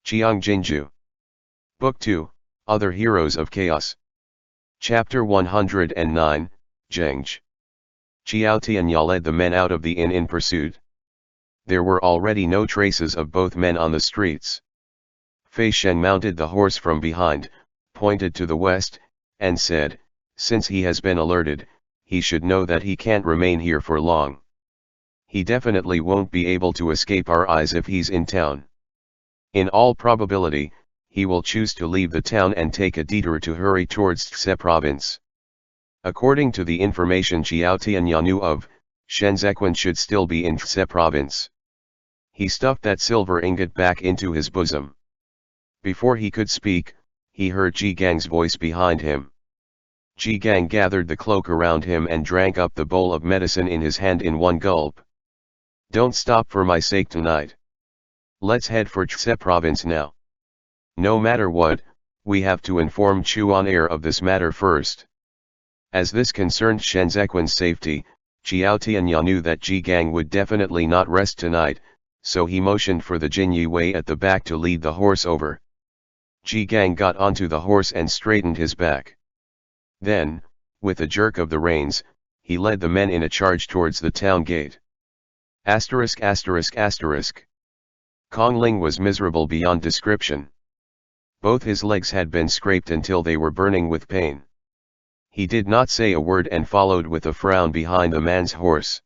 Qiang Jin Jiu. Book 2, Other Heroes of Chaos. Chapter 109, Zheng. Qiao Tianya led the men out of the inn in pursuit. There were already no traces of both men on the streets. Fei Sheng mounted the horse from behind, pointed to the west, and said, "Since he has been alerted, he should know that he can't remain here for long. He definitely won't be able to escape our eyes if he's in town. In all probability, he will choose to leave the town and take a detour to hurry towards Tse province." According to the information Qiao Tianya knew of, Shenzequan should still be in Tse province. He stuffed that silver ingot back into his bosom. Before he could speak, he heard Ji Gang's voice behind him. Ji Gang gathered the cloak around him and drank up the bowl of medicine in his hand in one gulp. "Don't stop for my sake tonight. Let's head for Tse province now. No matter what, we have to inform Chuan Air of this matter first." As this concerned Shenzequan's safety, Qiao Tianya knew that Ji Gang would definitely not rest tonight, so he motioned for the Jin Yue at the back to lead the horse over. Ji Gang got onto the horse and straightened his back. Then, with a jerk of the reins, he led the men in a charge towards the town gate. *******. Kong Ling was miserable beyond description. Both his legs had been scraped until they were burning with pain. He did not say a word and followed with a frown behind the man's horse.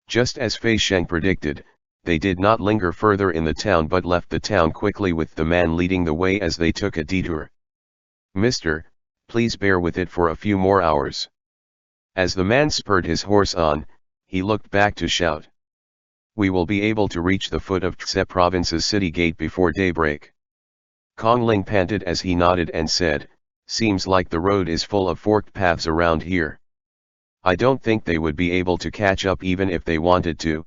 Just as Fei Sheng predicted, they did not linger further in the town but left the town quickly with the man leading the way as they took a detour. "Mister, please bear with it for a few more hours." As the man spurred his horse on, he looked back to shout, "We will be able to reach the foot of Tse province's city gate before daybreak." Kong Ling panted as he nodded and said, "Seems like the road is full of forked paths around here. I don't think they would be able to catch up even if they wanted to.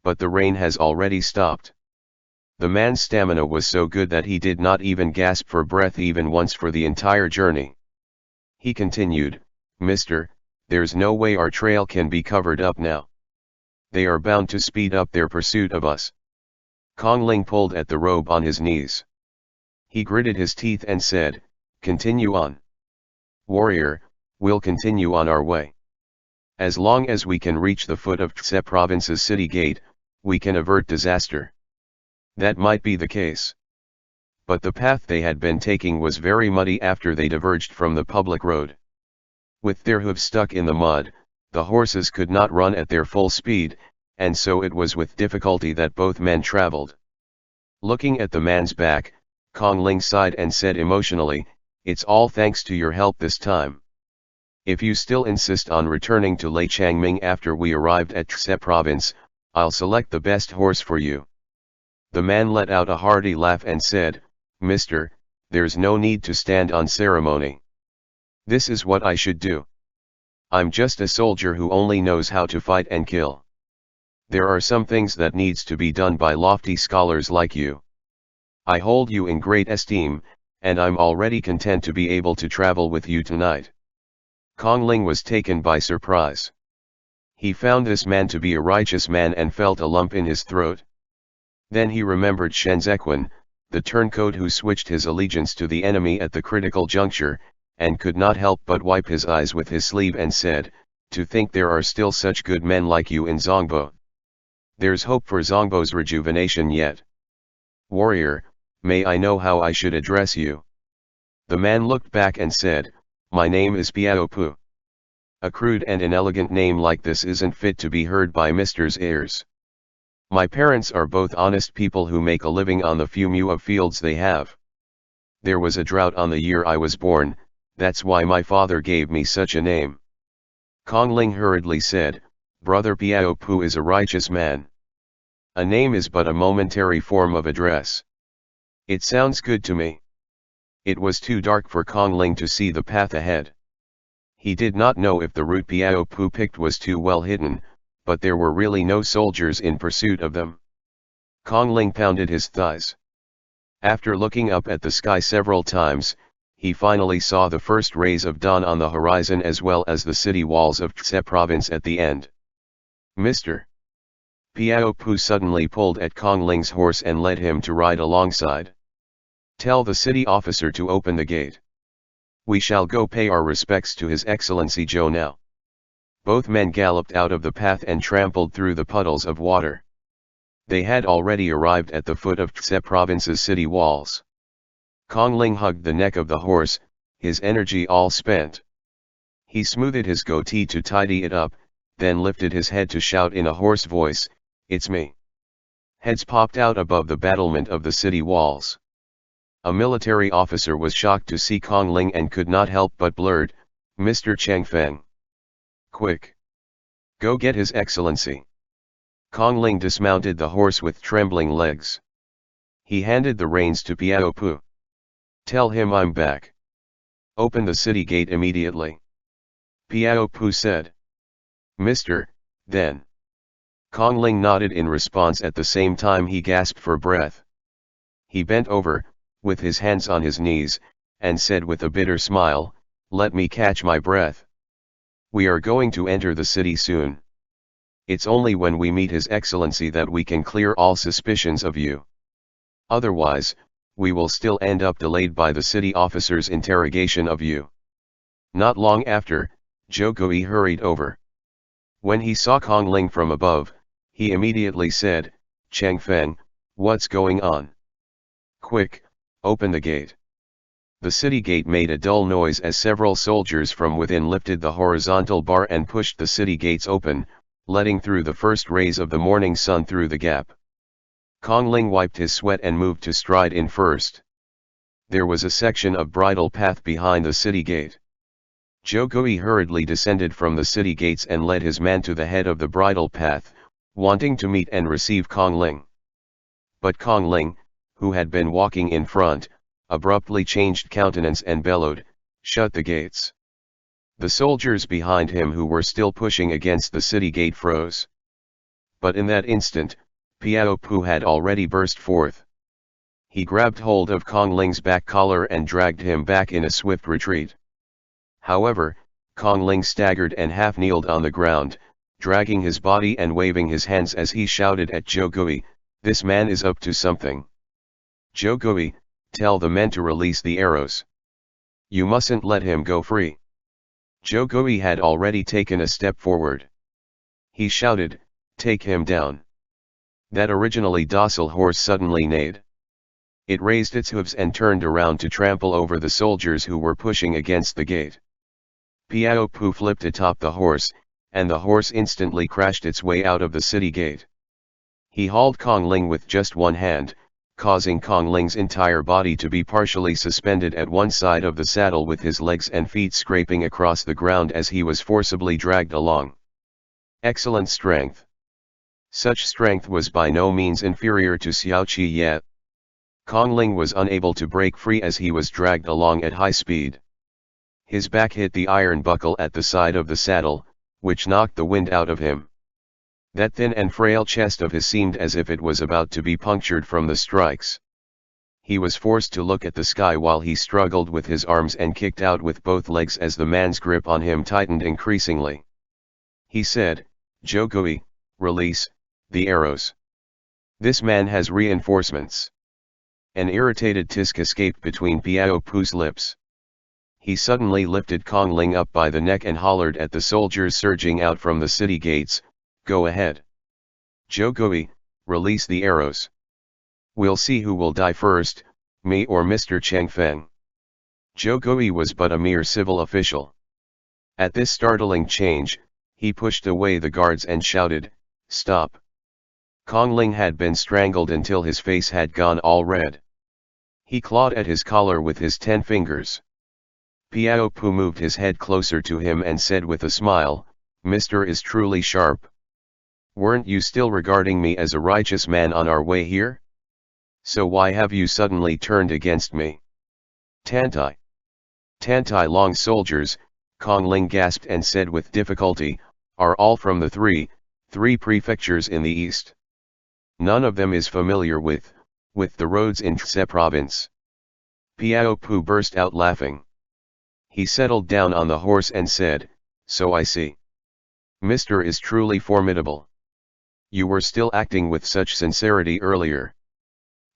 But the rain has already stopped." The man's stamina was so good that he did not even gasp for breath even once for the entire journey. He continued, "Mister, there's no way our trail can be covered up now. They are bound to speed up their pursuit of us." Kong Ling pulled at the robe on his knees. He gritted his teeth and said, "Continue on. Warrior, we'll continue on our way. As long as we can reach the foot of Tse province's city gate, we can avert disaster." That might be the case. But the path they had been taking was very muddy after they diverged from the public road. With their hooves stuck in the mud, the horses could not run at their full speed, and so it was with difficulty that both men traveled. Looking at the man's back, Kong Ling sighed and said emotionally, "It's all thanks to your help this time. If you still insist on returning to Lei Changming after we arrived at Tse province, I'll select the best horse for you." The man let out a hearty laugh and said, "Mister, there's no need to stand on ceremony. This is what I should do. I'm just a soldier who only knows how to fight and kill. There are some things that needs to be done by lofty scholars like you. I hold you in great esteem, and I'm already content to be able to travel with you tonight." Kong Ling was taken by surprise. He found this man to be a righteous man and felt a lump in his throat. Then he remembered Shenzequan, the turncoat who switched his allegiance to the enemy at the critical juncture, and could not help but wipe his eyes with his sleeve and said, "To think there are still such good men like you in Zongbo. There's hope for Zongbo's rejuvenation yet. Warrior, may I know how I should address you?" The man looked back and said, "My name is Piao Pu. A crude and inelegant name like this isn't fit to be heard by Mister's ears. My parents are both honest people who make a living on the few mu of fields they have. There was a drought on the year I was born, that's why my father gave me such a name." Kong Ling hurriedly said, "Brother Piao Pu is a righteous man. A name is but a momentary form of address. It sounds good to me." It was too dark for Kong Ling to see the path ahead. He did not know if the route Piao Pu picked was too well hidden, but there were really no soldiers in pursuit of them. Kong Ling pounded his thighs. After looking up at the sky several times, he finally saw the first rays of dawn on the horizon as well as the city walls of Tse province at the end. "Mister. Piao Pu suddenly pulled at Kong Ling's horse and led him to ride alongside. "Tell the city officer to open the gate. We shall go pay our respects to His Excellency Zhou now." Both men galloped out of the path and trampled through the puddles of water. They had already arrived at the foot of Tse province's city walls. Kong Ling hugged the neck of the horse, his energy all spent. He smoothed his goatee to tidy it up, then lifted his head to shout in a hoarse voice, "It's me." Heads popped out above the battlement of the city walls. A military officer was shocked to see Kong Ling and could not help but blurt, "Mr. Cheng Feng. Quick! Go get His Excellency." Kong Ling dismounted the horse with trembling legs. He handed the reins to Piao Pu. "Tell him I'm back. Open the city gate immediately." Piao Pu said. "Mister, then." Kong Ling nodded in response. At the same time he gasped for breath. He bent over, with his hands on his knees, and said with a bitter smile, "Let me catch my breath. We are going to enter the city soon. It's only when we meet His Excellency that we can clear all suspicions of you. Otherwise, we will still end up delayed by the city officer's interrogation of you." Not long after, Zhou Gui hurried over. When he saw Kong Ling from above, he immediately said, "Cheng Feng, what's going on? Quick, open the gate." The city gate made a dull noise as several soldiers from within lifted the horizontal bar and pushed the city gates open, letting through the first rays of the morning sun through the gap. Kong Ling wiped his sweat and moved to stride in first. There was a section of bridle path behind the city gate. Zhou Gui hurriedly descended from the city gates and led his man to the head of the bridle path, wanting to meet and receive Kong Ling. But Kong Ling, who had been walking in front, abruptly changed countenance and bellowed, "Shut the gates." The soldiers behind him who were still pushing against the city gate froze. But in that instant, Piao Pu had already burst forth. He grabbed hold of Kong Ling's back collar and dragged him back in a swift retreat. However, Kong Ling staggered and half-kneeled on the ground, dragging his body and waving his hands as he shouted at Zhou Gui, "This man is up to something. Zhou Gui, tell the men to release the arrows. You mustn't let him go free." Zhou Gui had already taken a step forward. He shouted, "Take him down." That originally docile horse suddenly neighed. It raised its hooves and turned around to trample over the soldiers who were pushing against the gate. Piao Pu flipped atop the horse, and the horse instantly crashed its way out of the city gate. He hauled Kong Ling with just one hand, causing Kong Ling's entire body to be partially suspended at one side of the saddle with his legs and feet scraping across the ground as he was forcibly dragged along. Excellent strength. Such strength was by no means inferior to Xiao Qi yet. Kong Ling was unable to break free as he was dragged along at high speed. His back hit the iron buckle at the side of the saddle, which knocked the wind out of him. That thin and frail chest of his seemed as if it was about to be punctured from the strikes. He was forced to look at the sky while he struggled with his arms and kicked out with both legs as the man's grip on him tightened increasingly. He said, "Zhou Gui, release the arrows. This man has reinforcements." An irritated tisk escaped between Piao Pu's lips. He suddenly lifted Kong Ling up by the neck and hollered at the soldiers surging out from the city gates, "Go ahead. Zhou Gui, release the arrows. We'll see who will die first, me or Mr. Cheng Feng." Zhou Gui was but a mere civil official. At this startling change, he pushed away the guards and shouted, "Stop." Kong Ling had been strangled until his face had gone all red. He clawed at his collar with his 10 fingers. Piao Pu moved his head closer to him and said with a smile, "Mr. is truly sharp. Weren't you still regarding me as a righteous man on our way here? So why have you suddenly turned against me?" "Tantai. Tantai Long soldiers," Kong Ling gasped and said with difficulty, "are all from the three prefectures in the east. None of them is familiar with the roads in Tse province." Piao Pu burst out laughing. He settled down on the horse and said, "So I see. Mr. is truly formidable. You were still acting with such sincerity earlier.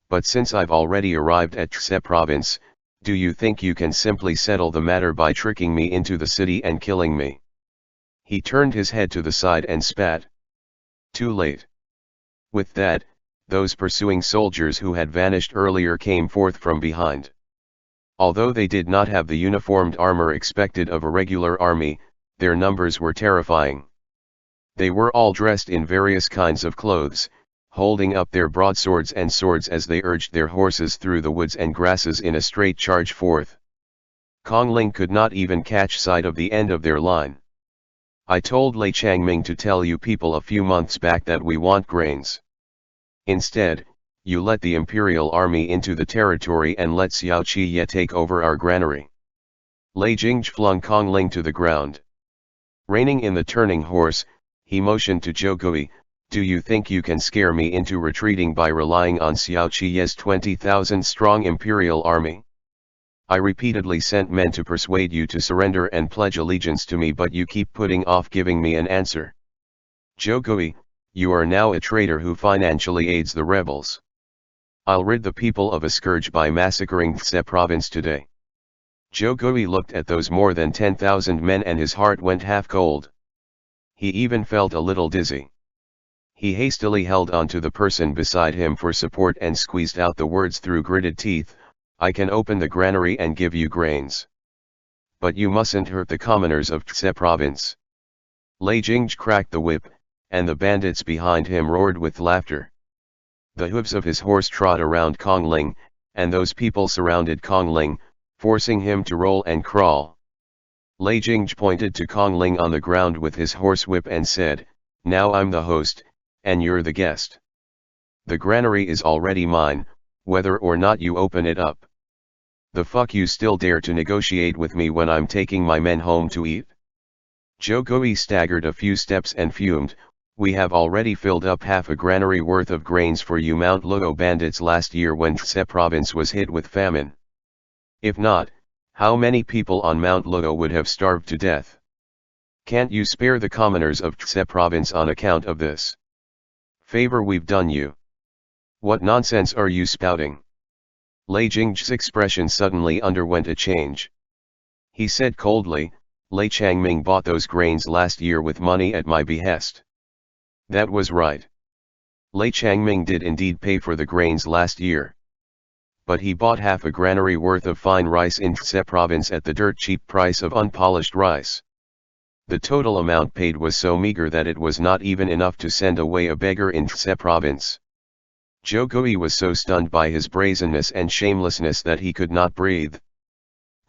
But since I've already arrived at Tse province, do you think you can simply settle the matter by tricking me into the city and killing me? He turned his head to the side and spat. Too late. With that, those pursuing soldiers who had vanished earlier came forth from behind. Although they did not have the uniformed armor expected of a regular army, their numbers were terrifying. They were all dressed in various kinds of clothes, holding up their broadswords and swords as they urged their horses through the woods and grasses in a straight charge forth. Kongling could not even catch sight of the end of their line. I told Lei Changming to tell you people a few months back that we want grains. Instead, you let the imperial army into the territory and let Xiao Qiye take over our granary. Lei Jingzhi flung Kongling to the ground. Reining in the turning horse, he motioned to Zhou Gui, do you think you can scare me into retreating by relying on Xiao Qiye's 20,000 strong imperial army? I repeatedly sent men to persuade you to surrender and pledge allegiance to me, but you keep putting off giving me an answer. Zhou Gui, you are now a traitor who financially aids the rebels. I'll rid the people of a scourge by massacring Tse province today. Zhou Gui looked at those more than 10,000 men and his heart went half cold. He even felt a little dizzy. He hastily held on to the person beside him for support and squeezed out the words through gritted teeth, I can open the granary and give you grains. But you mustn't hurt the commoners of Tse province. Lei Jingzhi cracked the whip, and the bandits behind him roared with laughter. The hooves of his horse trod around Kongling, and those people surrounded Kongling, forcing him to roll and crawl. Lei Jingzhi pointed to Kongling on the ground with his horsewhip and said, now I'm the host, and you're the guest. The granary is already mine, whether or not you open it up. The fuck you still dare to negotiate with me when I'm taking my men home to eat? Zhou Gui staggered a few steps and fumed, we have already filled up half a granary worth of grains for you Mount Luo bandits last year when Tse province was hit with famine. If not, how many people on Mount Luo would have starved to death? Can't you spare the commoners of Tse province on account of this favor we've done you? What nonsense are you spouting? Lei Jingzhi's expression suddenly underwent a change. He said coldly, Lei Changming bought those grains last year with money at my behest. That was right. Lei Changming did indeed pay for the grains last year. But he bought half a granary worth of fine rice in Tse province at the dirt cheap price of unpolished rice. The total amount paid was so meager that it was not even enough to send away a beggar in Tse province. Zhou Gui was so stunned by his brazenness and shamelessness that he could not breathe.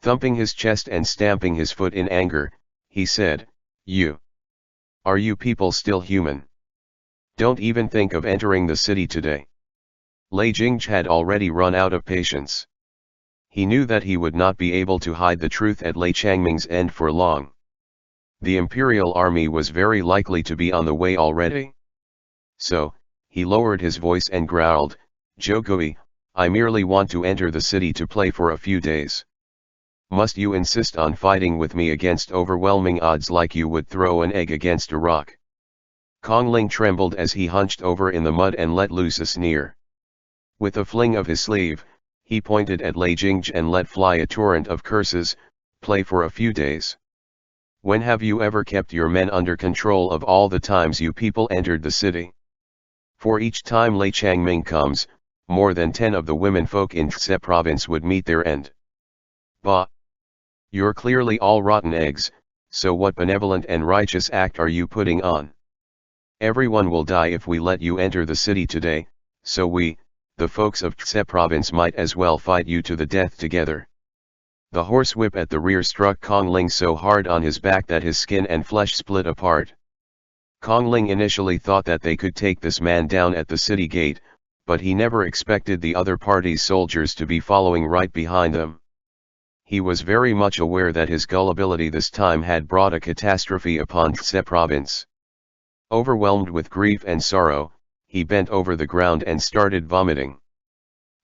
Thumping his chest and stamping his foot in anger, he said, Are you people still human? Don't even think of entering the city today. Lei Jingzhi had already run out of patience. He knew that he would not be able to hide the truth at Lei Changming's end for long. The imperial army was very likely to be on the way already. So, he lowered his voice and growled, Zhou Gui, I merely want to enter the city to play for a few days. Must you insist on fighting with me against overwhelming odds like you would throw an egg against a rock? Kongling trembled as he hunched over in the mud and let loose a sneer. With a fling of his sleeve, he pointed at Lei Jingzhi and let fly a torrent of curses, play for a few days. When have you ever kept your men under control of all the times you people entered the city? For each time Lei Changming comes, more than 10 of the women folk in Tse province would meet their end. Bah! You're clearly all rotten eggs, so what benevolent and righteous act are you putting on? Everyone will die if we let you enter the city today, so we, the folks of Tse province might as well fight you to the death together. The horsewhip at the rear struck Kongling so hard on his back that his skin and flesh split apart. Kongling initially thought that they could take this man down at the city gate, but he never expected the other party's soldiers to be following right behind them. He was very much aware that his gullibility this time had brought a catastrophe upon Tse province. Overwhelmed with grief and sorrow, he bent over the ground and started vomiting.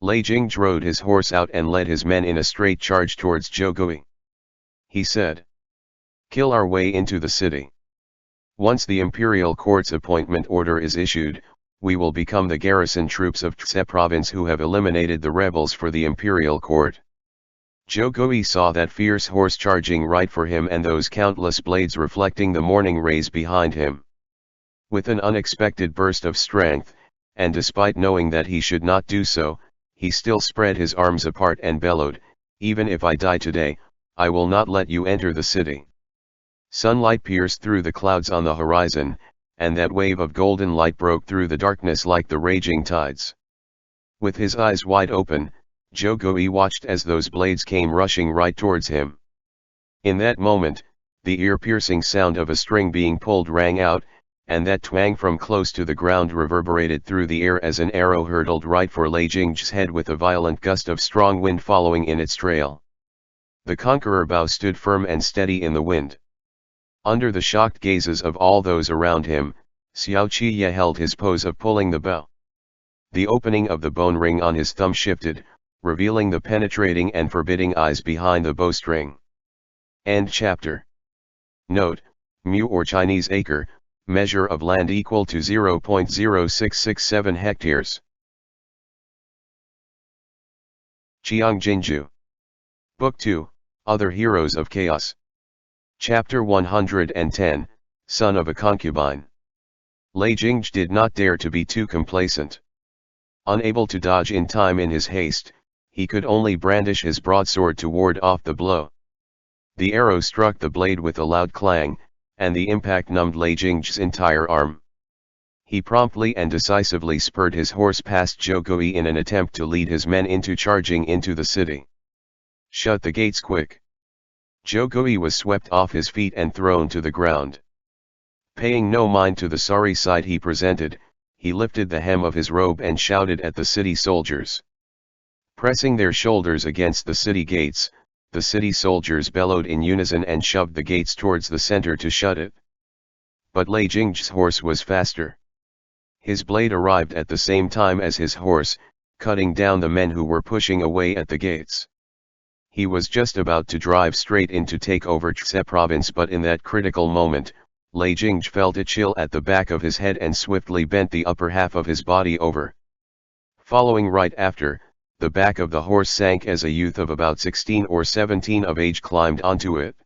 Lei Jingzhi rode his horse out and led his men in a straight charge towards Zhou Gui. He said, Kill our way into the city. Once the imperial court's appointment order is issued, we will become the garrison troops of Tse province who have eliminated the rebels for the imperial court. Zhou Gui saw that fierce horse charging right for him and those countless blades reflecting the morning rays behind him. With an unexpected burst of strength, and despite knowing that he should not do so, he still spread his arms apart and bellowed, "Even if I die today, I will not let you enter the city." Sunlight pierced through the clouds on the horizon, and that wave of golden light broke through the darkness like the raging tides. With his eyes wide open, Zhou Gui watched as those blades came rushing right towards him. In that moment, the ear-piercing sound of a string being pulled rang out, and that twang from close to the ground reverberated through the air as an arrow hurtled right for Lei Jing's head with a violent gust of strong wind following in its trail. The conqueror bow stood firm and steady in the wind. Under the shocked gazes of all those around him, Xiao Qiye held his pose of pulling the bow. The opening of the bone ring on his thumb shifted, revealing the penetrating and forbidding eyes behind the bowstring. End chapter. Note: Mu or Chinese acre, measure of land equal to 0.0667 hectares. Qiang Jin Jiu. Book 2, Other Heroes of Chaos. Chapter 110, Son of a Concubine. Lei Jingzhi did not dare to be too complacent. Unable to dodge in time in his haste, he could only brandish his broadsword to ward off the blow. The arrow struck the blade with a loud clang, and the impact numbed Lei Jingzhi's entire arm. He promptly and decisively spurred his horse past Zhou Gui in an attempt to lead his men into charging into the city. "Shut the gates quick!" Zhou Gui was swept off his feet and thrown to the ground. Paying no mind to the sorry sight he presented, he lifted the hem of his robe and shouted at the city soldiers. Pressing their shoulders against the city gates, the city soldiers bellowed in unison and shoved the gates towards the center to shut it. But Lei Jingzhi's horse was faster. His blade arrived at the same time as his horse, cutting down the men who were pushing away at the gates. He was just about to drive straight in to take over Tse province, but in that critical moment, Lei Jingzhi felt a chill at the back of his head and swiftly bent the upper half of his body over. Following right after, the back of the horse sank as a youth of about 16 or 17 of age climbed onto it.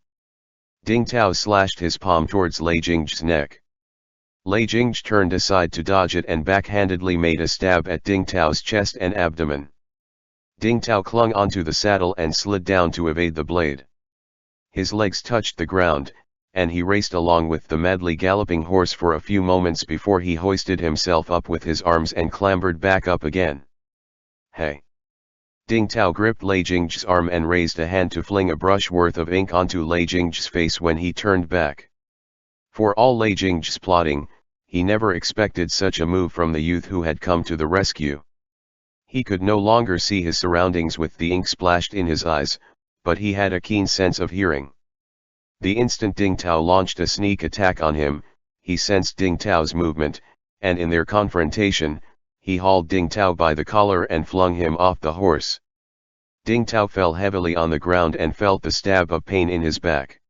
Ding Tao slashed his palm towards Lei Jingzhi's neck. Lei Jingzhi turned aside to dodge it and backhandedly made a stab at Ding Tao's chest and abdomen. Ding Tao clung onto the saddle and slid down to evade the blade. His legs touched the ground, and he raced along with the madly galloping horse for a few moments before he hoisted himself up with his arms and clambered back up again. "Hey!" Ding Tao gripped Lei Jingzhi's arm and raised a hand to fling a brush worth of ink onto Lei Jingzhi's face when he turned back. For all Lei Jingzhi's plotting, he never expected such a move from the youth who had come to the rescue. He could no longer see his surroundings with the ink splashed in his eyes, but he had a keen sense of hearing. The instant Ding Tao launched a sneak attack on him, he sensed Ding Tao's movement, and in their confrontation, he hauled Ding Tao by the collar and flung him off the horse. Ding Tao fell heavily on the ground and felt the stab of pain in his back.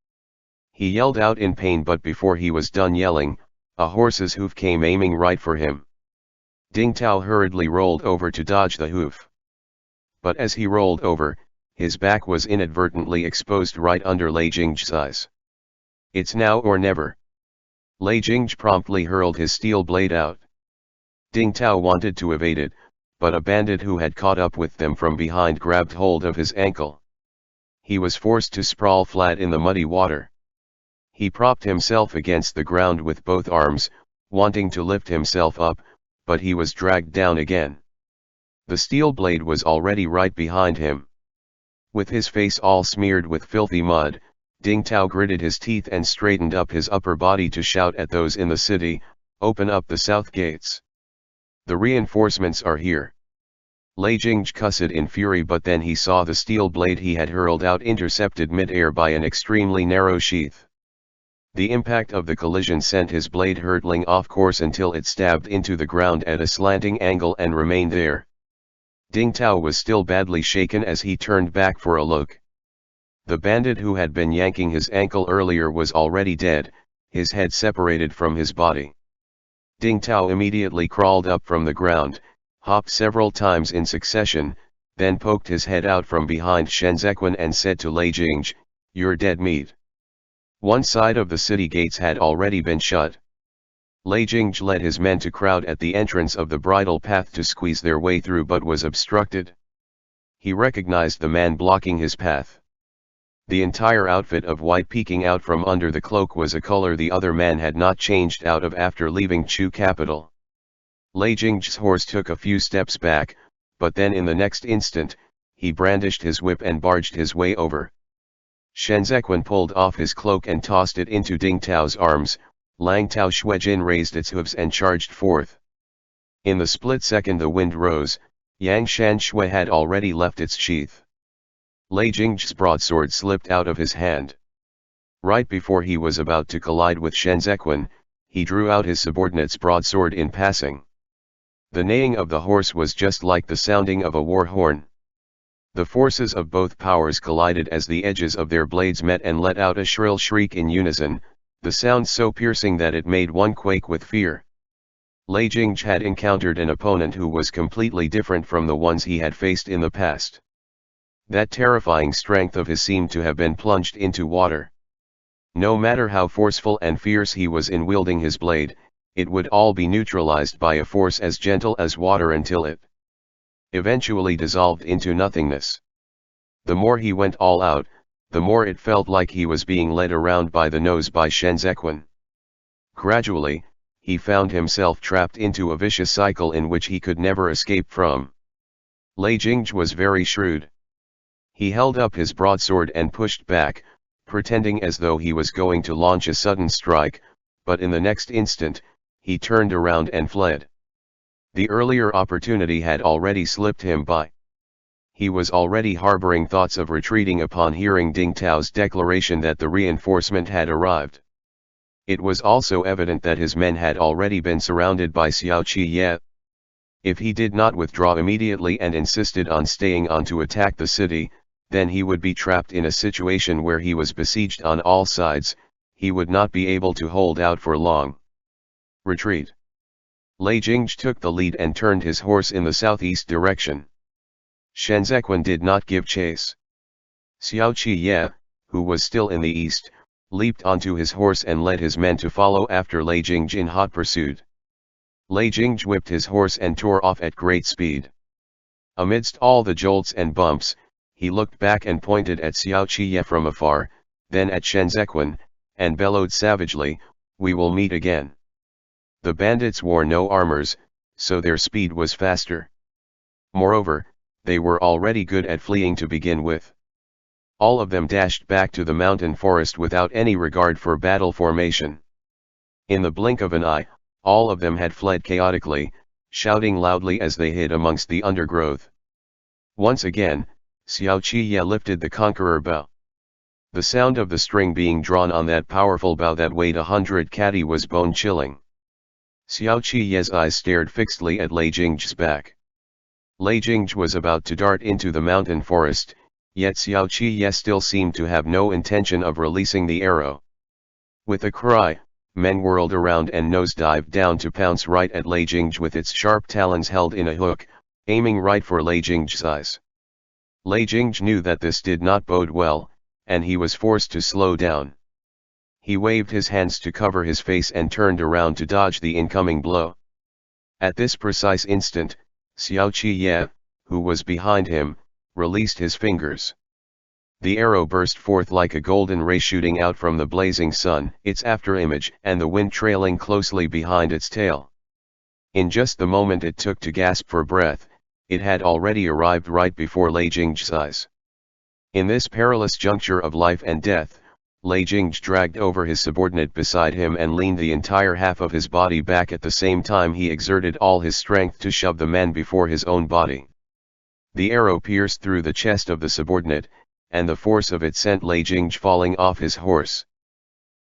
He yelled out in pain, but before he was done yelling, a horse's hoof came aiming right for him. Ding Tao hurriedly rolled over to dodge the hoof. But as he rolled over, his back was inadvertently exposed right under Lei Jingzhi's eyes. "It's now or never." Lei Jingzhi promptly hurled his steel blade out. Ding Tao wanted to evade it, but a bandit who had caught up with them from behind grabbed hold of his ankle. He was forced to sprawl flat in the muddy water. He propped himself against the ground with both arms, wanting to lift himself up, but he was dragged down again. The steel blade was already right behind him. With his face all smeared with filthy mud, Ding Tao gritted his teeth and straightened up his upper body to shout at those in the city, "Open up the south gates. The reinforcements are here." Lei Jingzhi cussed in fury, but then he saw the steel blade he had hurled out intercepted mid-air by an extremely narrow sheath. The impact of the collision sent his blade hurtling off course until it stabbed into the ground at a slanting angle and remained there. Ding Tao was still badly shaken as he turned back for a look. The bandit who had been yanking his ankle earlier was already dead, his head separated from his body. Ding Tao immediately crawled up from the ground, hopped several times in succession, then poked his head out from behind Shen Zequin and said to Lei Jingzhi, "You're dead meat." One side of the city gates had already been shut. Lei Jingzhi led his men to crowd at the entrance of the bridle path to squeeze their way through, but was obstructed. He recognized the man blocking his path. The entire outfit of white peeking out from under the cloak was a color the other man had not changed out of after leaving Chu capital. Lei Jingzhi's horse took a few steps back, but then in the next instant, he brandished his whip and barged his way over. Shen Zequin pulled off his cloak and tossed it into Ding Tao's arms. Lang Tao Shuijin raised its hooves and charged forth. In the split second the wind rose, Yang Shan Shui had already left its sheath. Lei Jingzhi's broadsword slipped out of his hand. Right before he was about to collide with Shen Zequin, he drew out his subordinate's broadsword in passing. The neighing of the horse was just like the sounding of a war horn. The forces of both powers collided as the edges of their blades met and let out a shrill shriek in unison, the sound so piercing that it made one quake with fear. Lei Jingzhi had encountered an opponent who was completely different from the ones he had faced in the past. That terrifying strength of his seemed to have been plunged into water. No matter how forceful and fierce he was in wielding his blade, it would all be neutralized by a force as gentle as water until it eventually dissolved into nothingness. The more he went all out, the more it felt like he was being led around by the nose by Shen Zequin. Gradually, he found himself trapped into a vicious cycle in which he could never escape from. Lei Jingzhi was very shrewd. He held up his broadsword and pushed back, pretending as though he was going to launch a sudden strike, but in the next instant, he turned around and fled. The earlier opportunity had already slipped him by. He was already harboring thoughts of retreating upon hearing Ding Tao's declaration that the reinforcement had arrived. It was also evident that his men had already been surrounded by Xiao Qiye. If he did not withdraw immediately and insisted on staying on to attack the city, then he would be trapped in a situation where he was besieged on all sides. He would not be able to hold out for long. Retreat. Lei Jingzhi took the lead and turned his horse in the southeast direction. Shen Zequin did not give chase. Xiao Qiye, who was still in the east, leaped onto his horse and led his men to follow after Lei Jingzhi in hot pursuit. Lei Jingzhi whipped his horse and tore off at great speed. Amidst all the jolts and bumps, he looked back and pointed at Xiao Qiye from afar, then at Shen Zequin, and bellowed savagely, "We will meet again." The bandits wore no armors, so their speed was faster. Moreover, they were already good at fleeing to begin with. All of them dashed back to the mountain forest without any regard for battle formation. In the blink of an eye, all of them had fled chaotically, shouting loudly as they hid amongst the undergrowth. Once again, Xiao Qiye lifted the conqueror bow. The sound of the string being drawn on that powerful bow that weighed 100 kati was bone-chilling. Xiao Qiye's eyes stared fixedly at Lei Jingzhi's back. Lei Jingzhi was about to dart into the mountain forest, yet Xiao Qiye still seemed to have no intention of releasing the arrow. With a cry, men whirled around and nosedived down to pounce right at Lei Jingzhi with its sharp talons held in a hook, aiming right for Lei Jingzhi's eyes. Lei Jingzhi knew that this did not bode well, and he was forced to slow down. He waved his hands to cover his face and turned around to dodge the incoming blow. At this precise instant, Xiao Qiye, who was behind him, released his fingers. The arrow burst forth like a golden ray shooting out from the blazing sun, its afterimage and the wind trailing closely behind its tail. In just the moment it took to gasp for breath, it had already arrived right before Lei Jingzhi's eyes. In this perilous juncture of life and death, Lei Jingzhi dragged over his subordinate beside him and leaned the entire half of his body back at the same time he exerted all his strength to shove the man before his own body. The arrow pierced through the chest of the subordinate, and the force of it sent Lei Jingzhi falling off his horse.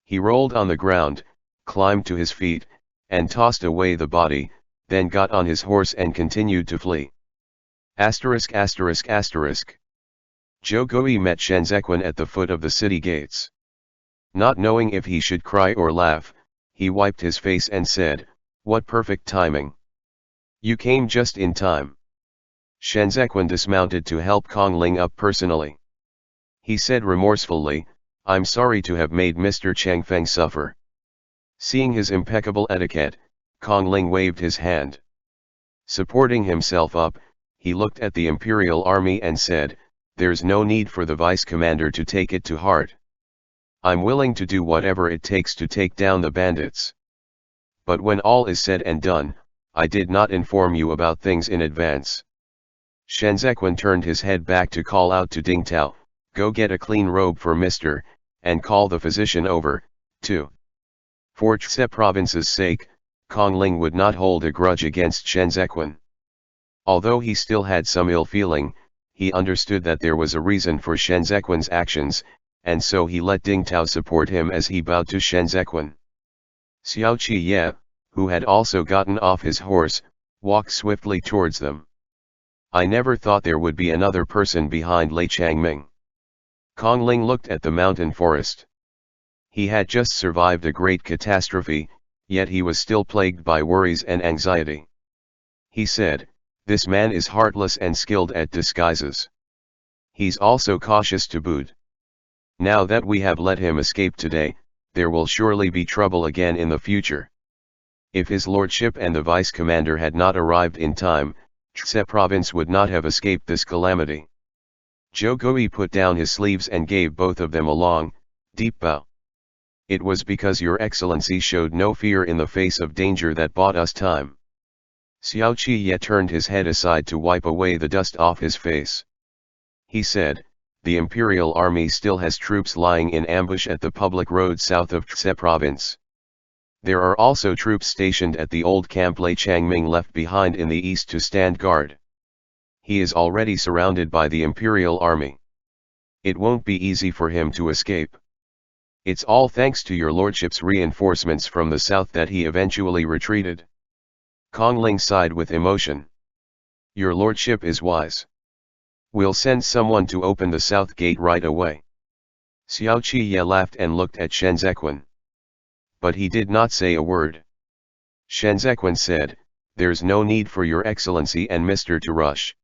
He rolled on the ground, climbed to his feet, and tossed away the body, then got on his horse and continued to flee. ******. Zhou Gui met Shen Zequin at the foot of the city gates. Not knowing if he should cry or laugh, he wiped his face and said, "What perfect timing. You came just in time." Shen Zequan dismounted to help Kong Ling up personally. He said remorsefully, "I'm sorry to have made Mr. Chang Feng suffer." Seeing his impeccable etiquette, Kong Ling waved his hand. Supporting himself up, he looked at the imperial army and said, "There's no need for the vice commander to take it to heart. I'm willing to do whatever it takes to take down the bandits. But when all is said and done, I did not inform you about things in advance." Shen Zequan turned his head back to call out to Ding Tao, "Go get a clean robe for Mr. and call the physician over, too." For Chse province's sake, Kong Ling would not hold a grudge against Shen Zequan. Although he still had some ill feeling, he understood that there was a reason for Shen Zequan's actions, and so he let Ding Tao support him as he bowed to Shen Zequan. Xiao Qi Ye, who had also gotten off his horse, walked swiftly towards them. "I never thought there would be another person behind Lei Changming." Kong Ling looked at the mountain forest. He had just survived a great catastrophe, yet he was still plagued by worries and anxiety. He said, "This man is heartless and skilled at disguises. He's also cautious to boot. Now that we have let him escape today, there will surely be trouble again in the future. If his lordship and the vice commander had not arrived in time, Chse province would not have escaped this calamity." Zhou Gui put down his sleeves and gave both of them a long, deep bow. "It was because your excellency showed no fear in the face of danger that bought us time." Xiao Qi Ye turned his head aside to wipe away the dust off his face. He said, "The imperial army still has troops lying in ambush at the public road south of Chse province. There are also troops stationed at the old camp Lei Changming left behind in the east to stand guard. He is already surrounded by the imperial army. It won't be easy for him to escape. It's all thanks to your lordship's reinforcements from the south that he eventually retreated." Kong Ling sighed with emotion. "Your lordship is wise. We'll send someone to open the south gate right away." Xiao Qi Ye laughed and looked at Shen Zequan. But he did not say a word. Shen Zequan said, "There's no need for your excellency and Mr. to rush.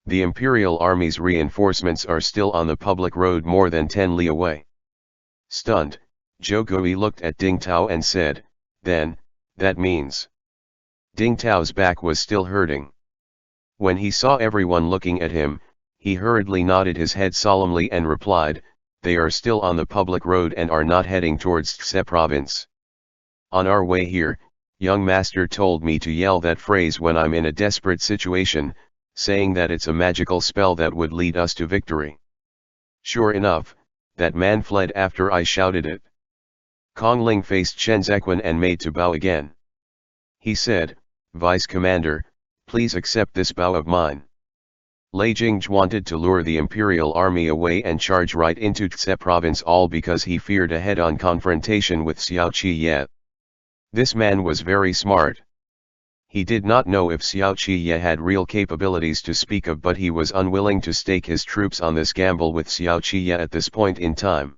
The imperial army's reinforcements are still on the public road more than 10 li away." Stunned, Zhou Gui looked at Ding Tao and said, "Then, that means..." Ding Tao's back was still hurting. When he saw everyone looking at him, he hurriedly nodded his head solemnly and replied, "They are still on the public road and are not heading towards Chse province. On our way here, young master told me to yell that phrase when I'm in a desperate situation, saying that it's a magical spell that would lead us to victory. Sure enough, that man fled after I shouted it." Kong Ling faced Shen Zequan and made to bow again. He said, "Vice Commander, please accept this bow of mine." Lei Jingzhi wanted to lure the imperial army away and charge right into Chse province, all because he feared a head-on confrontation with Xiao Qi Ye. This man was very smart. He did not know if Xiao Qi Ye had real capabilities to speak of, but he was unwilling to stake his troops on this gamble with Xiao Qi Ye at this point in time.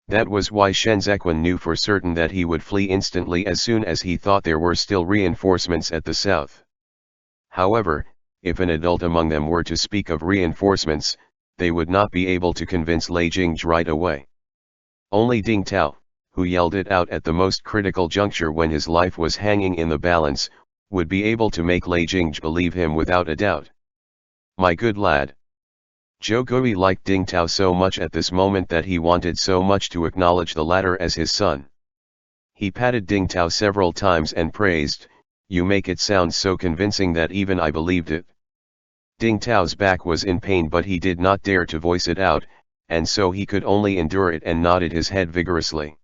That was why Shen Zequan knew for certain that he would flee instantly as soon as he thought there were still reinforcements at the south. However, if an adult among them were to speak of reinforcements, they would not be able to convince Lei Jingzhi right away. Only Ding Tao, who yelled it out at the most critical juncture when his life was hanging in the balance, would be able to make Lei Jingzhi believe him without a doubt. "My good lad." Zhou Gui liked Ding Tao so much at this moment that he wanted so much to acknowledge the latter as his son. He patted Ding Tao several times and praised, "You make it sound so convincing that even I believed it." Ding Tao's back was in pain, but he did not dare to voice it out, and so he could only endure it and nodded his head vigorously.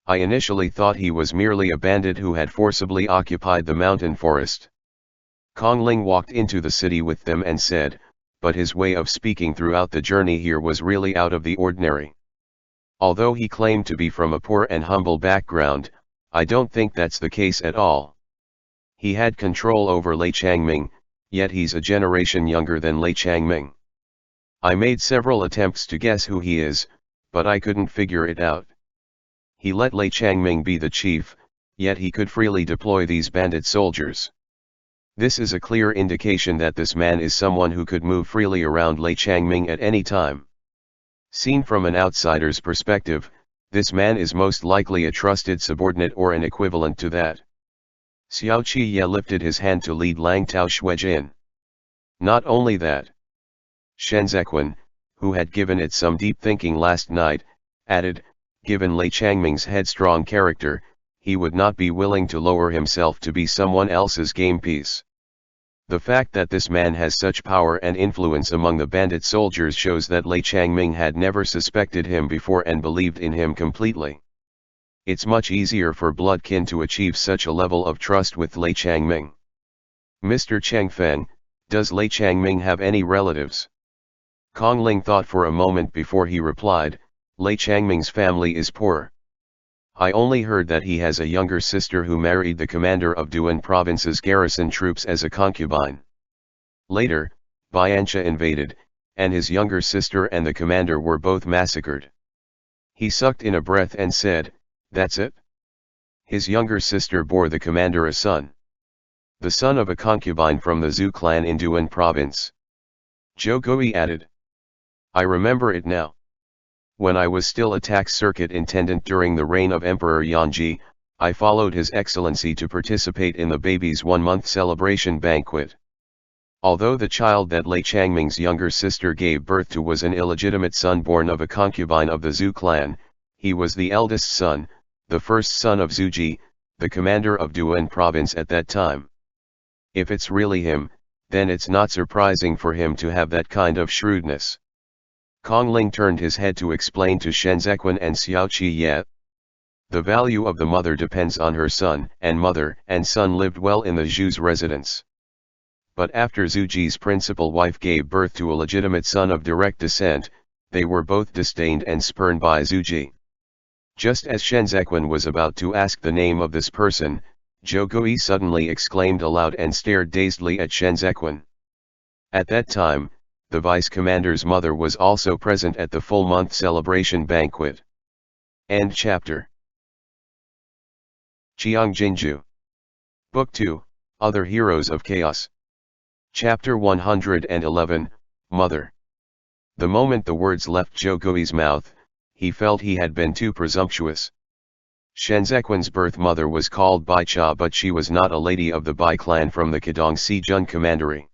"I initially thought he was merely a bandit who had forcibly occupied the mountain forest." Kong Ling walked into the city with them and said, "But his way of speaking throughout the journey here was really out of the ordinary. Although he claimed to be from a poor and humble background, I don't think that's the case at all. He had control over Lei Changming, yet he's a generation younger than Lei Changming. I made several attempts to guess who he is, but I couldn't figure it out. He let Lei Changming be the chief, yet he could freely deploy these bandit soldiers. This is a clear indication that this man is someone who could move freely around Lei Changming at any time. Seen from an outsider's perspective, this man is most likely a trusted subordinate or an equivalent to that. Xiao Qiye lifted his hand to lead Lang Tao Xuej in. Not only that. Shen Zequan, who had given it some deep thinking last night, added, given Lei Changming's headstrong character, he would not be willing to lower himself to be someone else's game piece. The fact that this man has such power and influence among the bandit soldiers shows that Lei Changming had never suspected him before and believed in him completely. It's much easier for bloodkin to achieve such a level of trust with Lei Changming. Mr. Changfeng, does Lei Changming have any relatives? Kong Ling thought for a moment before he replied, Lei Changming's family is poor. I only heard that he has a younger sister who married the commander of Duan province's garrison troops as a concubine. Later, Biancha invaded, and his younger sister and the commander were both massacred. He sucked in a breath and said, that's it? His younger sister bore the commander a son. The son of a concubine from the Zhou clan in Duan province. Zhou Gui added. I remember it now. When I was still a tax circuit intendant during the reign of Emperor Yanji, I followed His Excellency to participate in the baby's one-month celebration banquet. Although the child that Lei Changming's younger sister gave birth to was an illegitimate son born of a concubine of the Zhou clan, he was the eldest son, the first son of Zhu Ji, the commander of Duan province at that time. If it's really him, then it's not surprising for him to have that kind of shrewdness. Kong Ling turned his head to explain to Shen Zequan and Xiao Qiye. The value of the mother depends on her son, and mother and son lived well in the Zhu's residence. But after Zhu Ji's principal wife gave birth to a legitimate son of direct descent, they were both disdained and spurned by Zhu Ji. Just as Shen Zequan was about to ask the name of this person, Zhou Gui suddenly exclaimed aloud and stared dazedly at Shen Zequan. At that time, the vice commander's mother was also present at the full-month celebration banquet. End chapter. Qiang Jin Jiu. Book 2, Other Heroes of Chaos. Chapter 111, Mother. The moment the words left Zhou Gui's mouth, he felt he had been too presumptuous. Shen Zequan's birth mother was called Bai Cha, but she was not a lady of the Bai clan from the Kedong Sijun commandery.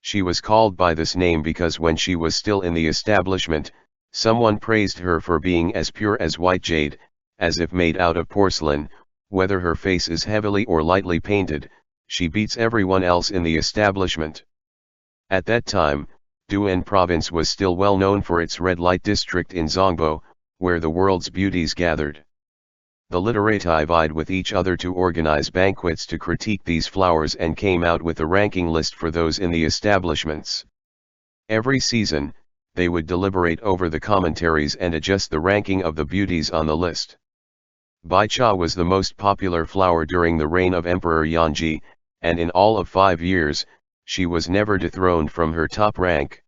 She was called by this name because when she was still in the establishment, someone praised her for being as pure as white jade, as if made out of porcelain. Whether her face is heavily or lightly painted, she beats everyone else in the establishment. At that time, Duan province was still well known for its red light district in Zongbo, where the world's beauties gathered. The literati vied with each other to organize banquets to critique these flowers and came out with a ranking list for those in the establishments. Every season, they would deliberate over the commentaries and adjust the ranking of the beauties on the list. Bai Cha was the most popular flower during the reign of Emperor Yanji, and in all of 5 years, she was never dethroned from her top rank.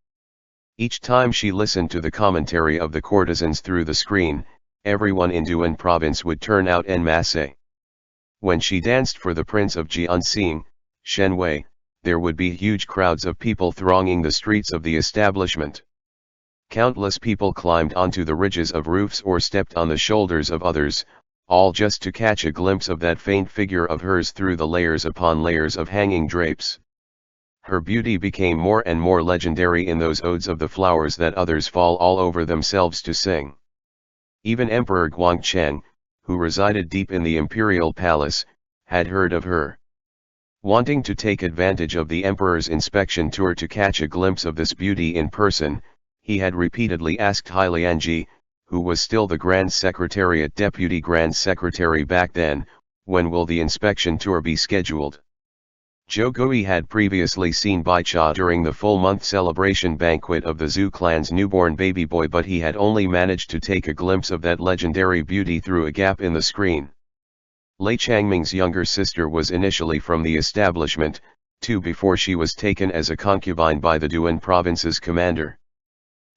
Each time she listened to the commentary of the courtesans through the screen, everyone in Duan province would turn out en masse. When she danced for the Prince of Jianxing, Shen Wei, there would be huge crowds of people thronging the streets of the establishment. Countless people climbed onto the ridges of roofs or stepped on the shoulders of others, all just to catch a glimpse of that faint figure of hers through the layers upon layers of hanging drapes. Her beauty became more and more legendary in those odes of the flowers that others fall all over themselves to sing. Even Emperor Guangcheng, who resided deep in the imperial palace, had heard of her. Wanting to take advantage of the emperor's inspection tour to catch a glimpse of this beauty in person, he had repeatedly asked Hai Lianji, who was still the Grand Secretariat Deputy Grand Secretary back then, when will the inspection tour be scheduled? Zhou Gui had previously seen Bai Cha during the full-month celebration banquet of the Zhou clan's newborn baby boy, but he had only managed to take a glimpse of that legendary beauty through a gap in the screen. Lei Changming's younger sister was initially from the establishment, too, before she was taken as a concubine by the Duan province's commander.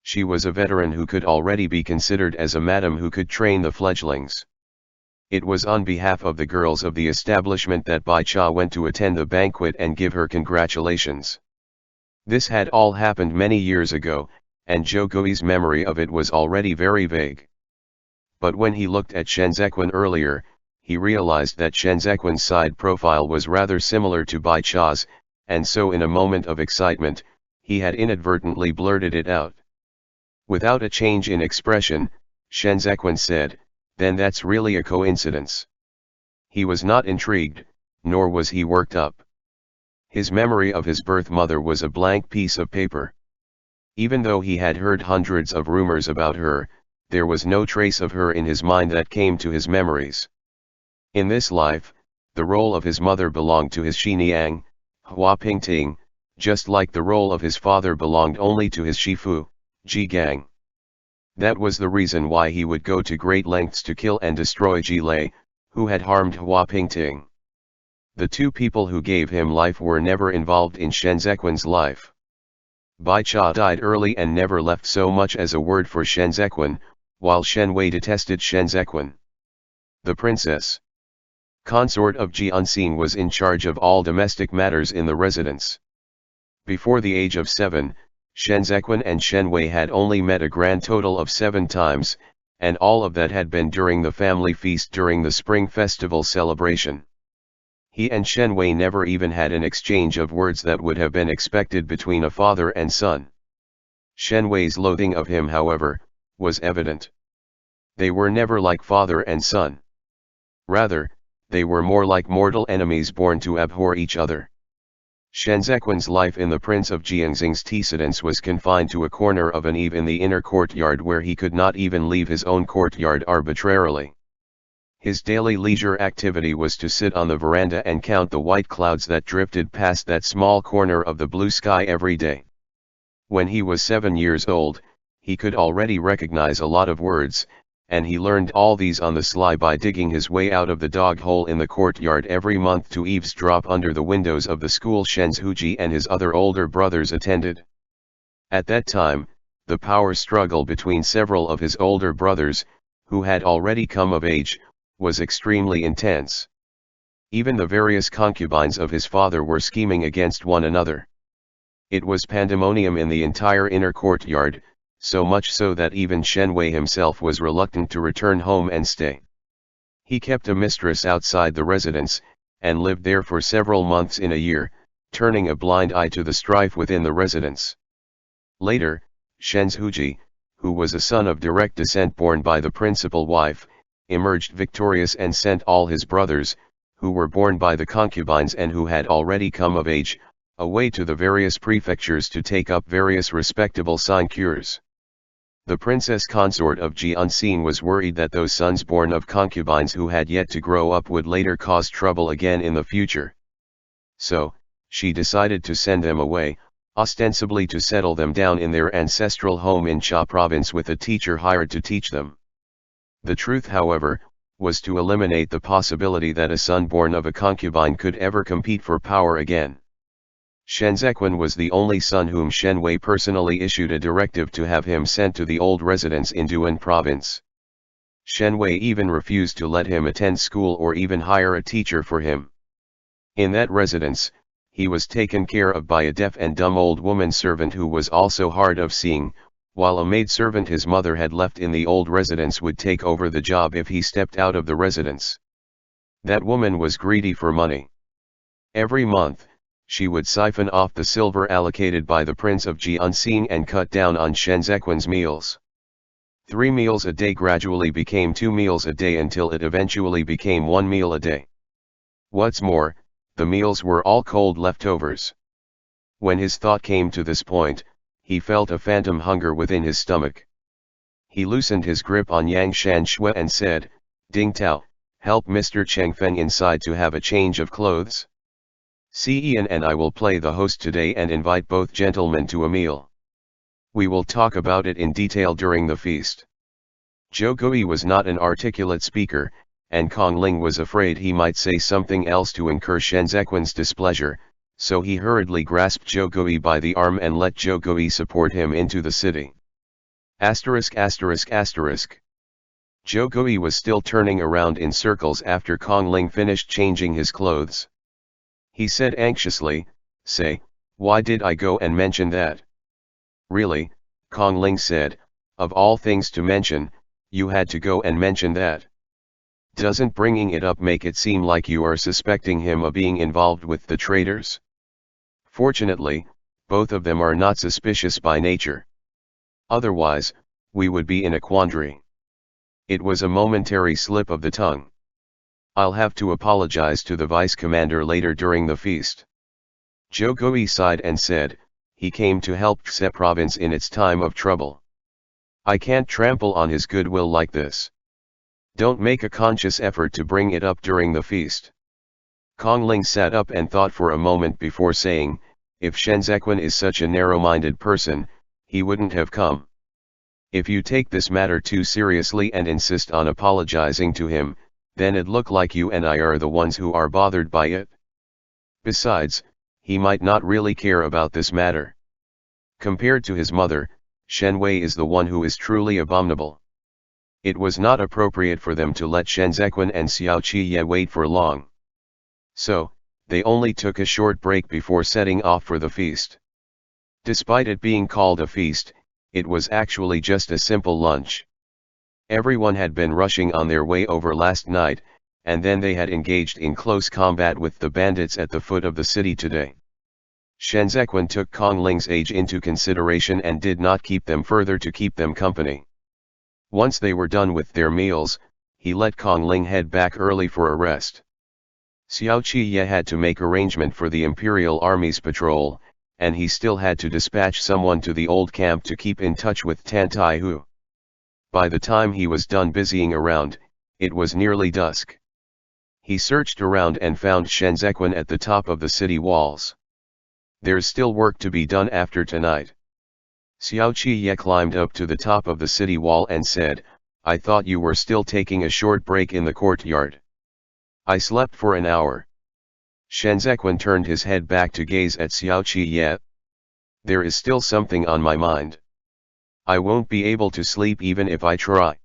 She was a veteran who could already be considered as a madam who could train the fledglings. It was on behalf of the girls of the establishment that Bai Cha went to attend the banquet and give her congratulations. This had all happened many years ago, and Zhou Gui's memory of it was already very vague. But when he looked at Shen Zequin earlier, he realized that Shen Zequin's side profile was rather similar to Bai Cha's, and so in a moment of excitement, he had inadvertently blurted it out. Without a change in expression, Shen Zequin said, "Then that's really a coincidence." He was not intrigued, nor was he worked up. His memory of his birth mother was a blank piece of paper. Even though he had heard hundreds of rumors about her, there was no trace of her in his mind that came to his memories. In this life, the role of his mother belonged to his Xiniang, Hua Pingting, just like the role of his father belonged only to his Shifu, Ji Gang. That was the reason why he would go to great lengths to kill and destroy Ji Lei, who had harmed Hua Pingting. The two people who gave him life were never involved in Shen Zequin's life. Bai Cha died early and never left so much as a word for Shen Zequin, while Shen Wei detested Shen Zequin. The princess, consort of Ji Unseen, was in charge of all domestic matters in the residence. Before the age of 7, Shen Zequin and Shen Wei had only met a grand total of 7 times, and all of that had been during the family feast during the spring festival celebration. He and Shen Wei never even had an exchange of words that would have been expected between a father and son. Shen Wei's loathing of him, however, was evident. They were never like father and son. Rather, they were more like mortal enemies born to abhor each other. Shen Zequin's life in the Prince of Jiangxing's antecedents was confined to a corner of an eve in the inner courtyard where he could not even leave his own courtyard arbitrarily. His daily leisure activity was to sit on the veranda and count the white clouds that drifted past that small corner of the blue sky every day. When he was 7 years old, he could already recognize a lot of words, and he learned all these on the sly by digging his way out of the dog hole in the courtyard every month to eavesdrop under the windows of the school Shenzhuji and his other older brothers attended. At that time, the power struggle between several of his older brothers, who had already come of age, was extremely intense. Even the various concubines of his father were scheming against one another. It was pandemonium in the entire inner courtyard, so much so that even Shen Wei himself was reluctant to return home and stay. He kept a mistress outside the residence, and lived there for several months in a year, turning a blind eye to the strife within the residence. Later, Shenzhuji, who was a son of direct descent born by the principal wife, emerged victorious and sent all his brothers, who were born by the concubines and who had already come of age, away to the various prefectures to take up various respectable sinecures. The princess consort of Ji Unseen was worried that those sons born of concubines who had yet to grow up would later cause trouble again in the future. So, she decided to send them away, ostensibly to settle them down in their ancestral home in Cha province with a teacher hired to teach them. The truth, however, was to eliminate the possibility that a son born of a concubine could ever compete for power again. Shen Zequin was the only son whom Shen Wei personally issued a directive to have him sent to the old residence in Duan province. Shen Wei even refused to let him attend school or even hire a teacher for him. In that residence, he was taken care of by a deaf and dumb old woman servant who was also hard of seeing, while a maidservant his mother had left in the old residence would take over the job if he stepped out of the residence. That woman was greedy for money. Every month, she would siphon off the silver allocated by the Prince of Ji Unseen and cut down on Shen Zequin's meals. 3 meals a day gradually became 2 meals a day until it eventually became 1 meal a day. What's more, the meals were all cold leftovers. When his thought came to this point, he felt a phantom hunger within his stomach. He loosened his grip on Yang Shan Shui and said, "Ding Tao, help Mr. Cheng Feng inside to have a change of clothes. Ian and I will play the host today and invite both gentlemen to a meal. We will talk about it in detail during the feast." Zhou Gui was not an articulate speaker, and Kong Ling was afraid he might say something else to incur Shen Zequin's displeasure, so he hurriedly grasped Zhou Gui by the arm and let Zhou Gui support him into the city. ******. Zhou Gui was still turning around in circles after Kong Ling finished changing his clothes. He said anxiously, "Say, why did I go and mention that?" "Really," Kong Ling said, "of all things to mention, you had to go and mention that. Doesn't bringing it up make it seem like you are suspecting him of being involved with the traitors?" Fortunately, both of them are not suspicious by nature. Otherwise, we would be in a quandary. It was a momentary slip of the tongue. I'll have to apologize to the vice commander later during the feast. Zhou Gui sighed and said, he came to help Qiang province in its time of trouble. I can't trample on his goodwill like this. Don't make a conscious effort to bring it up during the feast. Kong Ling sat up and thought for a moment before saying, if Shen Zequin is such a narrow-minded person, he wouldn't have come. If you take this matter too seriously and insist on apologizing to him, then it look like you and I are the ones who are bothered by it. Besides, he might not really care about this matter. Compared to his mother, Shen Wei is the one who is truly abominable. It was not appropriate for them to let Shen Zequin and Xiao Qiye wait for long. So, they only took a short break before setting off for the feast. Despite it being called a feast, it was actually just a simple lunch. Everyone had been rushing on their way over last night, and then they had engaged in close combat with the bandits at the foot of the city today. Shen Zequin took Kong Ling's age into consideration and did not keep them further to keep them company. Once they were done with their meals, he let Kong Ling head back early for a rest. Xiao Qiye had to make arrangement for the Imperial Army's patrol, and he still had to dispatch someone to the old camp to keep in touch with Tan Taihu. By the time he was done busying around, it was nearly dusk. He searched around and found Shen Zequin at the top of the city walls. There's still work to be done after tonight. Xiao Qiye climbed up to the top of the city wall and said, I thought you were still taking a short break in the courtyard. I slept for an hour. Shen Zequin turned his head back to gaze at Xiao Qiye. There is still something on my mind. I won't be able to sleep even if I try.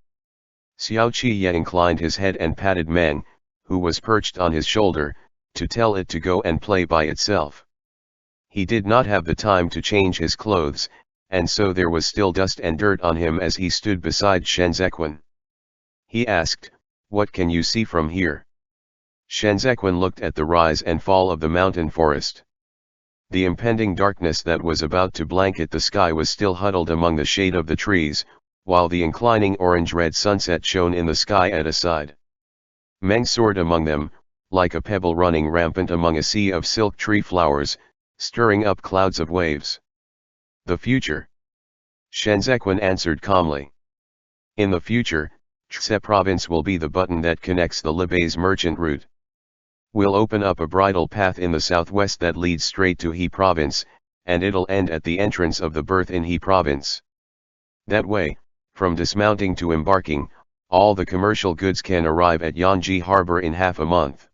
Xiao Qiye inclined his head and patted Meng, who was perched on his shoulder, to tell it to go and play by itself. He did not have the time to change his clothes, and so there was still dust and dirt on him as he stood beside Shen Zequin. He asked, what can you see from here? Shen Zequin looked at the rise and fall of the mountain forest. The impending darkness that was about to blanket the sky was still huddled among the shade of the trees, while the inclining orange-red sunset shone in the sky at a side. Meng soared among them, like a pebble running rampant among a sea of silk tree flowers, stirring up clouds of waves. The future. Shen Zequin answered calmly. In the future, Qiang province will be the button that connects the Libei's merchant route. We'll open up a bridle path in the southwest that leads straight to He province, and it'll end at the entrance of the berth in He province. That way, from dismounting to embarking, all the commercial goods can arrive at Yangji harbor in half a month.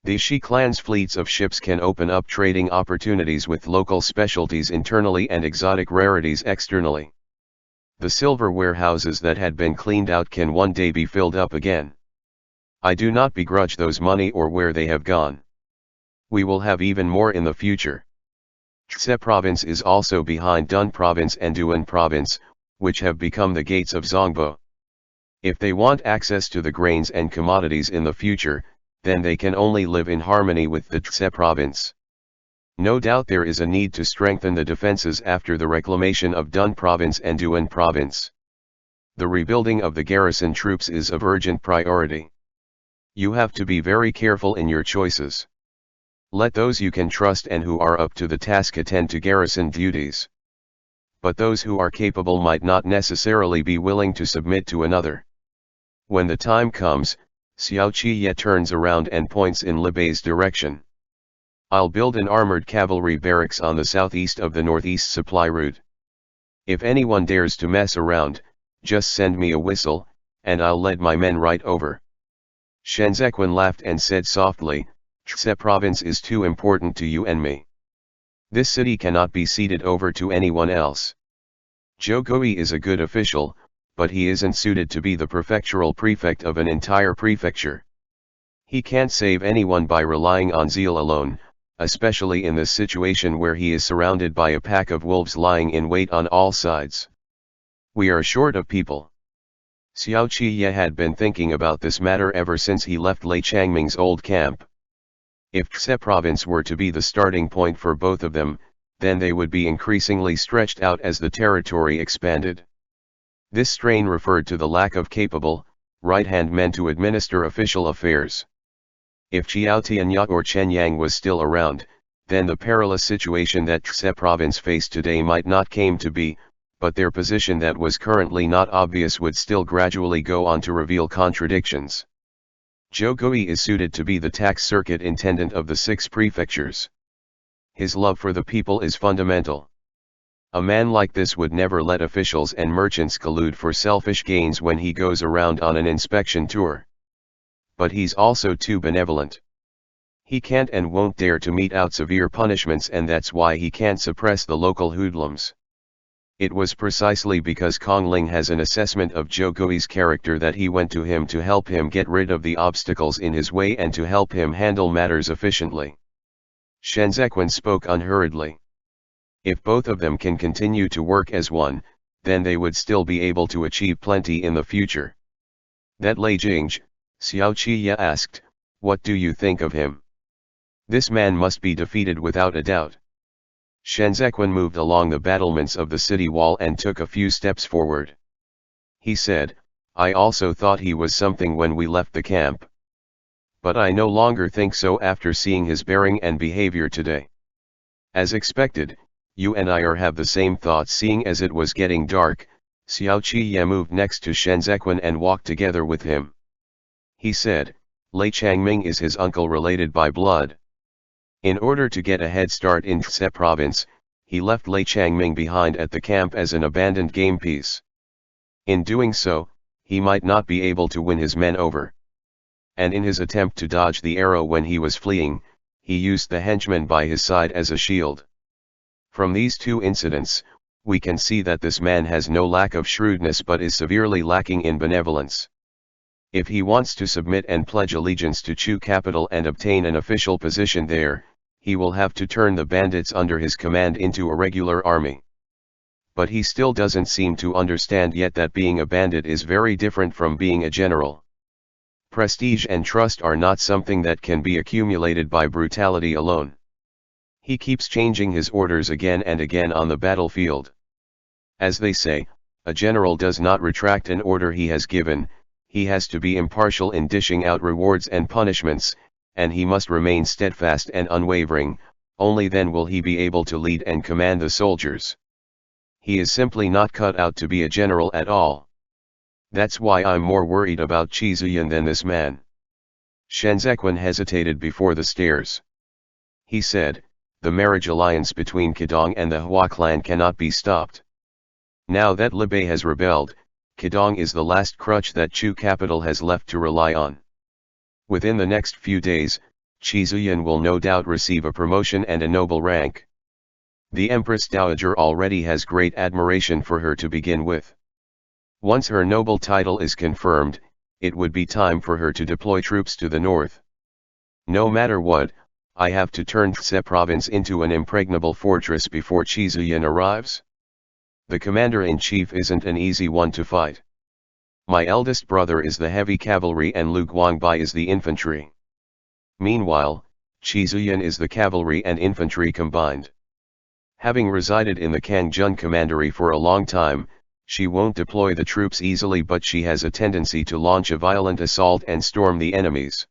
The Shi clan's fleets of ships can open up trading opportunities with local specialties internally and exotic rarities externally. The silver warehouses that had been cleaned out can one day be filled up again. I do not begrudge those money or where they have gone. We will have even more in the future. Qiang province is also behind Dun province and Duan province, which have become the gates of Zhongbo. If they want access to the grains and commodities in the future, then they can only live in harmony with the Qiang province. No doubt there is a need to strengthen the defenses after the reclamation of Dun province and Duan province. The rebuilding of the garrison troops is of urgent priority. You have to be very careful in your choices. Let those you can trust and who are up to the task attend to garrison duties. But those who are capable might not necessarily be willing to submit to another. When the time comes, Xiao Qiye turns around and points in Libei's direction. I'll build an armored cavalry barracks on the southeast of the northeast supply route. If anyone dares to mess around, just send me a whistle, and I'll lead my men right over. Shen Zequin laughed and said softly, Qiang province is too important to you and me. This city cannot be ceded over to anyone else. Zhou Gui is a good official, but he isn't suited to be the prefectural prefect of an entire prefecture. He can't save anyone by relying on zeal alone, especially in this situation where he is surrounded by a pack of wolves lying in wait on all sides. We are short of people. Xiao Qiye had been thinking about this matter ever since he left Lei Changming's old camp. If Xe province were to be the starting point for both of them, then they would be increasingly stretched out as the territory expanded. This strain referred to the lack of capable, right-hand men to administer official affairs. If Qiao Tianya or Chen Yang was still around, then the perilous situation that Xe province faced today might not came to be, but their position that was currently not obvious would still gradually go on to reveal contradictions. Zhou Gui is suited to be the tax circuit intendant of the 6 prefectures. His love for the people is fundamental. A man like this would never let officials and merchants collude for selfish gains when he goes around on an inspection tour. But he's also too benevolent. He can't and won't dare to mete out severe punishments, and that's why he can't suppress the local hoodlums. It was precisely because Kong Ling has an assessment of Zhou Gui's character that he went to him to help him get rid of the obstacles in his way and to help him handle matters efficiently. Shen Zequan spoke unhurriedly. If both of them can continue to work as one, then they would still be able to achieve plenty in the future. That Lei Jingzhi, Xiao Qiye asked, what do you think of him? This man must be defeated without a doubt. Shen Zequan moved along the battlements of the city wall and took a few steps forward. He said, I also thought he was something when we left the camp. But I no longer think so after seeing his bearing and behavior today. As expected, you and I have the same thoughts. Seeing as it was getting dark, Xiao Qiye moved next to Shen Zequan and walked together with him. He said, Lei Changming is his uncle related by blood. In order to get a head start in Xe province, he left Lei Changming behind at the camp as an abandoned game piece. In doing so, he might not be able to win his men over. And in his attempt to dodge the arrow when he was fleeing, he used the henchman by his side as a shield. From these 2 incidents, we can see that this man has no lack of shrewdness but is severely lacking in benevolence. If he wants to submit and pledge allegiance to Chu capital and obtain an official position there, he will have to turn the bandits under his command into a regular army. But he still doesn't seem to understand yet that being a bandit is very different from being a general. Prestige and trust are not something that can be accumulated by brutality alone. He keeps changing his orders again and again on the battlefield. As they say, a general does not retract an order he has given. He has to be impartial in dishing out rewards and punishments, and he must remain steadfast and unwavering. Only then will he be able to lead and command the soldiers. He is simply not cut out to be a general at all. That's why I'm more worried about Qi Ziyan than this man. Shen Zequan hesitated before the stairs. He said, the marriage alliance between Qidong and the Hua clan cannot be stopped. Now that Libei has rebelled, Qidong is the last crutch that Chu capital has left to rely on. Within the next few days, Qi Ziyan will no doubt receive a promotion and a noble rank. The Empress Dowager already has great admiration for her to begin with. Once her noble title is confirmed, it would be time for her to deploy troops to the north. No matter what, I have to turn Xe province into an impregnable fortress before Qi Ziyan arrives. The commander-in-chief isn't an easy one to fight. My eldest brother is the heavy cavalry and Lu Guangbai is the infantry. Meanwhile, Qi Ziyan is the cavalry and infantry combined. Having resided in the Kangjun commandery for a long time, she won't deploy the troops easily, but she has a tendency to launch a violent assault and storm the enemies.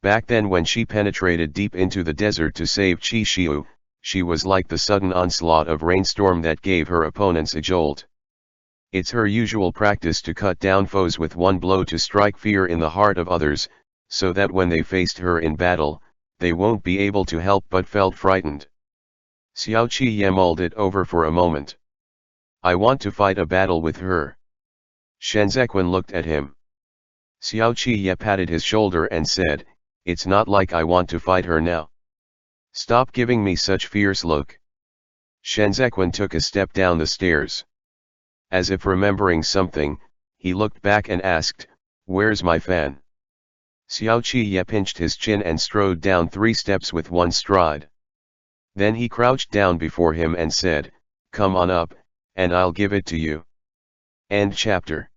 Back then when she penetrated deep into the desert to save Qi Xiu, she was like the sudden onslaught of rainstorm that gave her opponents a jolt. It's her usual practice to cut down foes with one blow to strike fear in the heart of others, so that when they faced her in battle, they won't be able to help but felt frightened. Xiao Qiye mulled it over for a moment. I want to fight a battle with her. Shen Zequan looked at him. Xiao Qiye patted his shoulder and said, it's not like I want to fight her now. Stop giving me such fierce look. Shen Zequan took a step down the stairs. As if remembering something, he looked back and asked, "Where's my fan?" Xiao Qiye pinched his chin and strode down 3 steps with one stride. Then he crouched down before him and said, "Come on up, and I'll give it to you." End chapter.